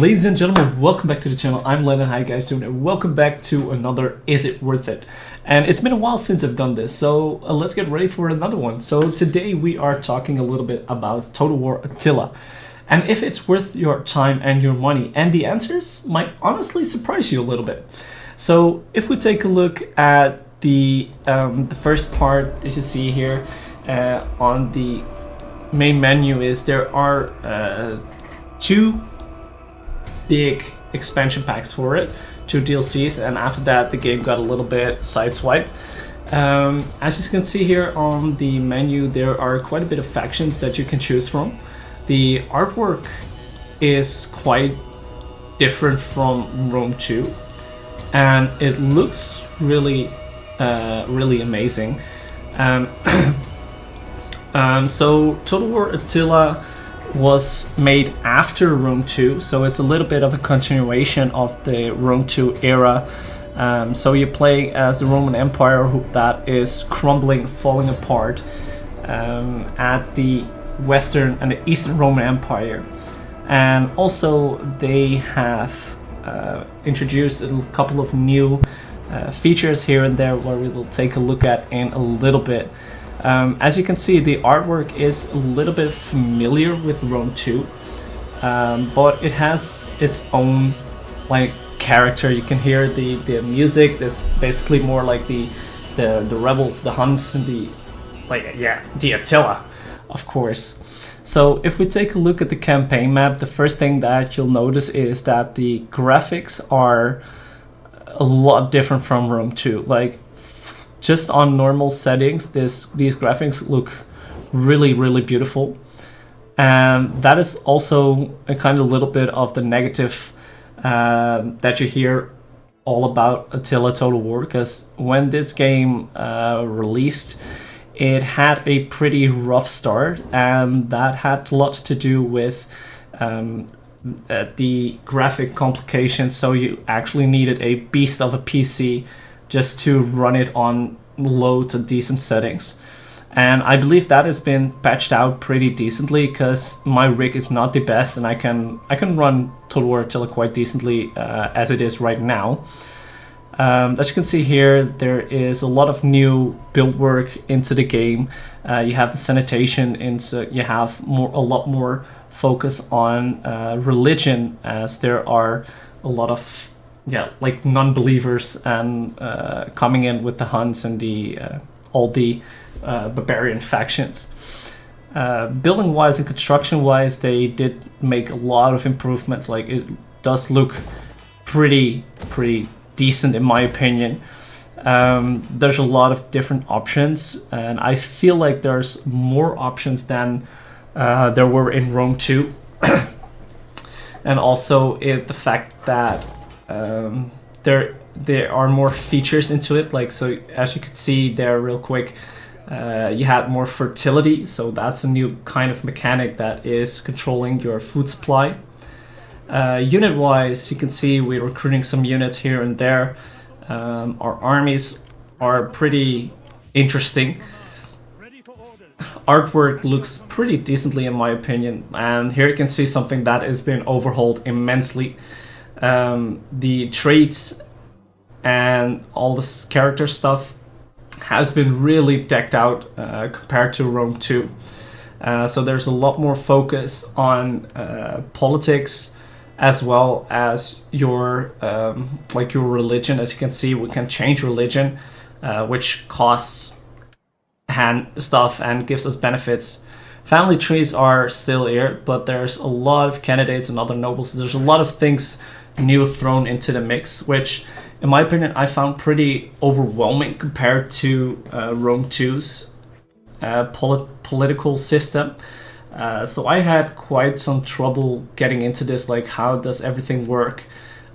Ladies and gentlemen, welcome back to the channel. I'm Lennon. How you guys doing? And welcome back to another Is It Worth It? And it's been a while since I've done this, so let's get ready for another one. So today we are talking a little bit about Total War Attilla and if it's worth your time and your money. And the answers might honestly surprise you a little bit. So if we take a look at the first part that you see here on the main menu, is there are two big expansion packs for it, 2 DLCs, and after that the game got a little bit sideswiped. As you can see here on the menu, there are quite a bit of factions that you can choose from. The artwork is quite different from Rome 2 and it looks really amazing. So Total War Attilla was made after Rome 2, so it's a little bit of a continuation of the Rome 2 era. So you play as the Roman Empire that is crumbling, falling apart at the Western and the Eastern Roman Empire. And also they have introduced a couple of new features here and there where we will take a look at in a little bit. As you can see, the artwork is a little bit familiar with Rome 2, but it has its own character. You can hear the music. That's basically more like the rebels, the Huns, and the Attila, of course. So if we take a look at the campaign map, the first thing that you'll notice is that the graphics are a lot different from Rome 2. Just on normal settings, these graphics look really beautiful, and that is also a kind of little bit of the negative that you hear all about Attila Total War, because when this game released, it had a pretty rough start, and that had a lot to do with the graphic complications. So you actually needed a beast of a PC just to run it on low to decent settings. And I believe that has been patched out pretty decently, because my rig is not the best and I can run Total War Attilla quite decently as it is right now. As you can see here, there is a lot of new build work into the game. You have the sanitation, you have a lot more focus on religion, as there are a lot of non-believers and coming in with the Huns and all the barbarian factions. Building wise and construction wise, they did make a lot of improvements. It does look pretty decent in my opinion. There's a lot of different options, and I feel like there's more options than there were in Rome 2. And also the fact that there are more features into it. So as you can see there real quick, you had more fertility, so that's a new kind of mechanic that is controlling your food supply. Unit wise, you can see we're recruiting some units here and there. Our armies are pretty interesting. Artwork looks pretty decently in my opinion, and here you can see something that has been overhauled immensely. The traits and all this character stuff has been really decked out compared to Rome 2. So there's a lot more focus on politics, as well as your your religion. As you can see, we can change religion, which costs stuff and gives us benefits. Family trees are still here, but there's a lot of candidates and other nobles. There's a lot of things new thrown into the mix, which in my opinion I found pretty overwhelming compared to Rome 2's political system. So I had quite some trouble getting into this. How does everything work?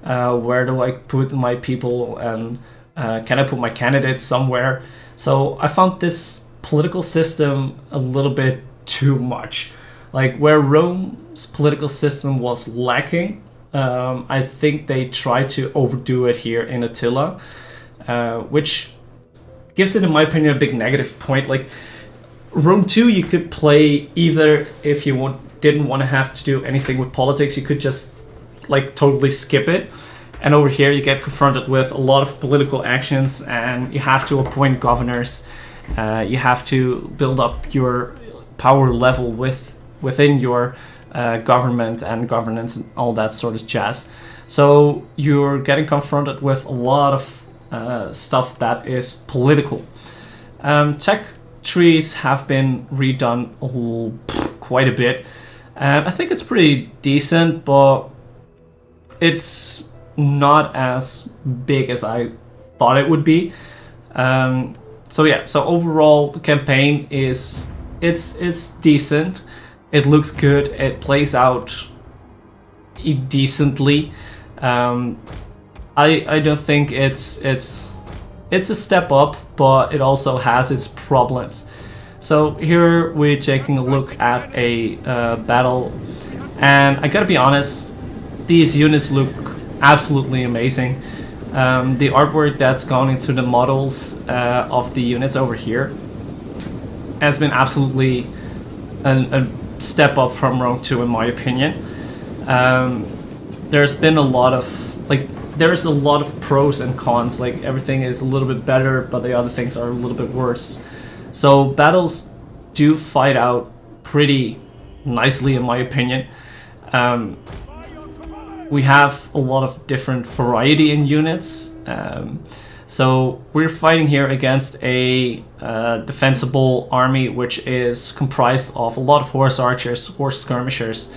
Where do I put my people, and can I put my candidates somewhere? So I found this political system a little bit too much. Where Rome's political system was lacking, I think they tried to overdo it here in Attila, which gives it, in my opinion, a big negative point. Rome 2, you could play either if you didn't want to have to do anything with politics, you could just like totally skip it. And over here you get confronted with a lot of political actions, and you have to appoint governors. You have to build up your power level within your government and governance and all that sort of jazz. So you're getting confronted with a lot of stuff that is political. Tech trees have been redone quite a bit. I think it's pretty decent, but it's not as big as I thought it would be. So yeah, so overall the campaign is it's decent. It looks good. It plays out decently. I don't think it's a step up, but it also has its problems. So here we're taking a look at a battle, and I gotta be honest, these units look absolutely amazing. The artwork that's gone into the models of the units over here has been absolutely a step up from Rome 2 in my opinion. There's been a lot of there's a lot of pros and cons. Like, everything is a little bit better, but the other things are a little bit worse. So battles do fight out pretty nicely in my opinion. We have a lot of different variety in units. So we're fighting here against a defensible army, which is comprised of a lot of horse archers, horse skirmishers,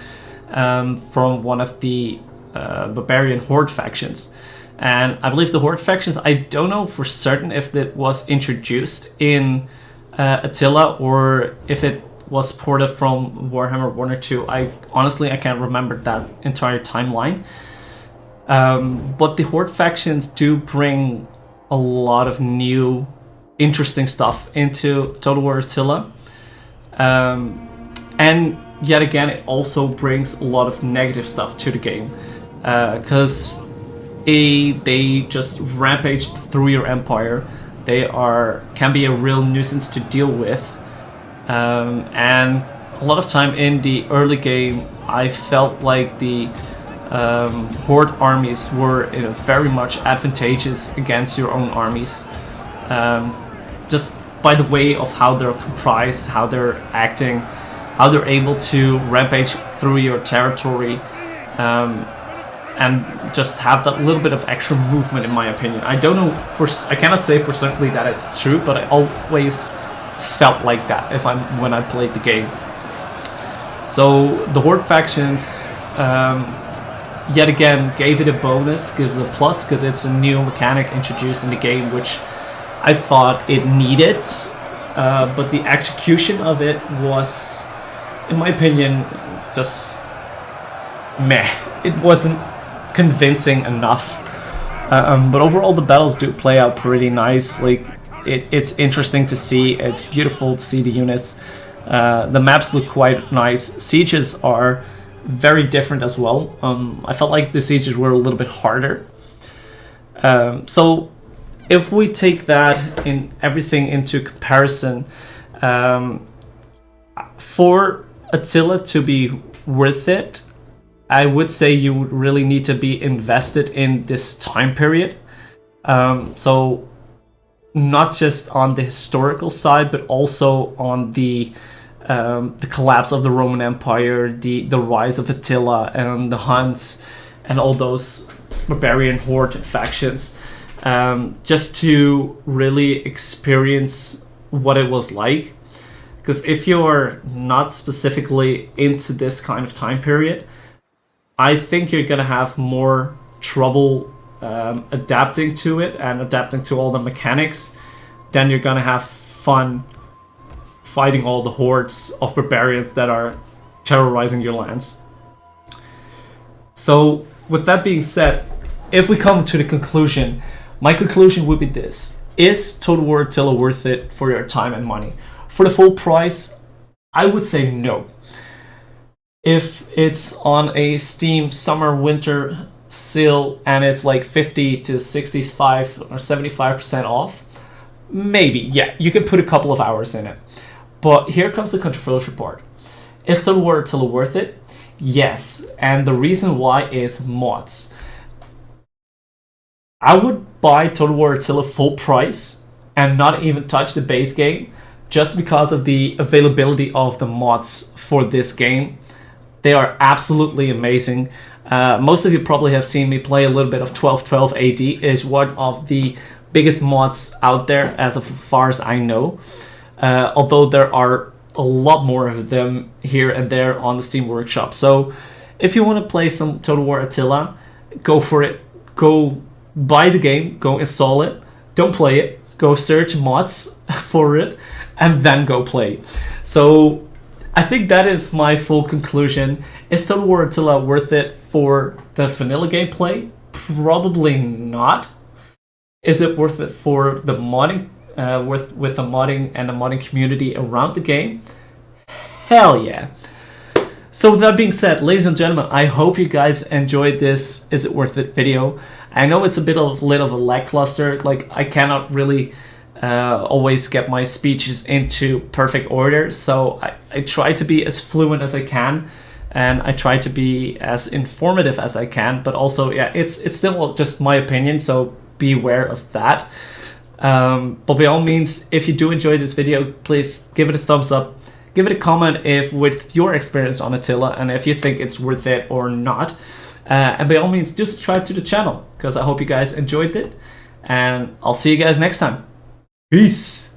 from one of the barbarian horde factions. And I believe the horde factions, I don't know for certain if it was introduced in Attila or if it was ported from Warhammer 1 or 2. I can't remember that entire timeline. But the horde factions do bring a lot of new interesting stuff into Total War Attila. And yet again, it also brings a lot of negative stuff to the game. Because they just rampage through your empire. They can be a real nuisance to deal with. And a lot of time in the early game, I felt like the horde armies were very much advantageous against your own armies, just by the way of how they're comprised, how they're acting, how they're able to rampage through your territory, and just have that little bit of extra movement. In my opinion, I cannot say for certainly that it's true, but I always felt like that when I played the game. So the horde factions yet again gave it a bonus, gives it a plus, because it's a new mechanic introduced in the game, which I thought it needed, but the execution of it was, in my opinion, just meh. It wasn't convincing enough. But overall the battles do play out pretty nice. Like, it's interesting to see, it's beautiful to see the units. The maps look quite nice. Sieges are very different as well. I felt like the sieges were a little bit harder. So if we take that in everything into comparison, for Attila to be worth it, I would say you would really need to be invested in this time period. So not just on the historical side, but also on the collapse of the Roman Empire, the rise of Attila and the Huns and all those barbarian horde factions, just to really experience what it was like. Because if you're not specifically into this kind of time period, I think you're gonna have more trouble adapting to it and adapting to all the mechanics than you're gonna have fun fighting all the hordes of barbarians that are terrorizing your lands. So with that being said, if we come to the conclusion, my conclusion would be this: is Total War Attila worth it for your time and money? For the full price, I would say no. If it's on a Steam summer winter sale and it's like 50 to 65 or 75% off, maybe, yeah, you can put a couple of hours in it. But here comes the controversial part. Is Total War Attila worth it? Yes, and the reason why is mods. I would buy Total War Attila full price and not even touch the base game just because of the availability of the mods for this game. They are absolutely amazing. Most of you probably have seen me play a little bit of 1212 AD. It is one of the biggest mods out there as far as I know. Although there are a lot more of them here and there on the Steam Workshop. So if you want to play some Total War Attila, go for it. Go buy the game, go install it, don't play it, go search mods for it, and then go play. So I think that is my full conclusion. Is Total War Attila worth it for the vanilla gameplay? Probably not. Is it worth it for the modding, with the modding and the modding community around the game? Hell yeah. So with that being said, ladies and gentlemen, I hope you guys enjoyed this Is It Worth It video. I know it's a bit of a lackluster, like I cannot really always get my speeches into perfect order, so I try to be as fluent as I can, and I try to be as informative as I can, but also, yeah, it's still just my opinion, so be aware of that. But by all means, if you do enjoy this video, please give it a thumbs up. Give it a comment if with your experience on Attila and if you think it's worth it or not. And by all means, do subscribe to the channel because I hope you guys enjoyed it. And I'll see you guys next time. Peace.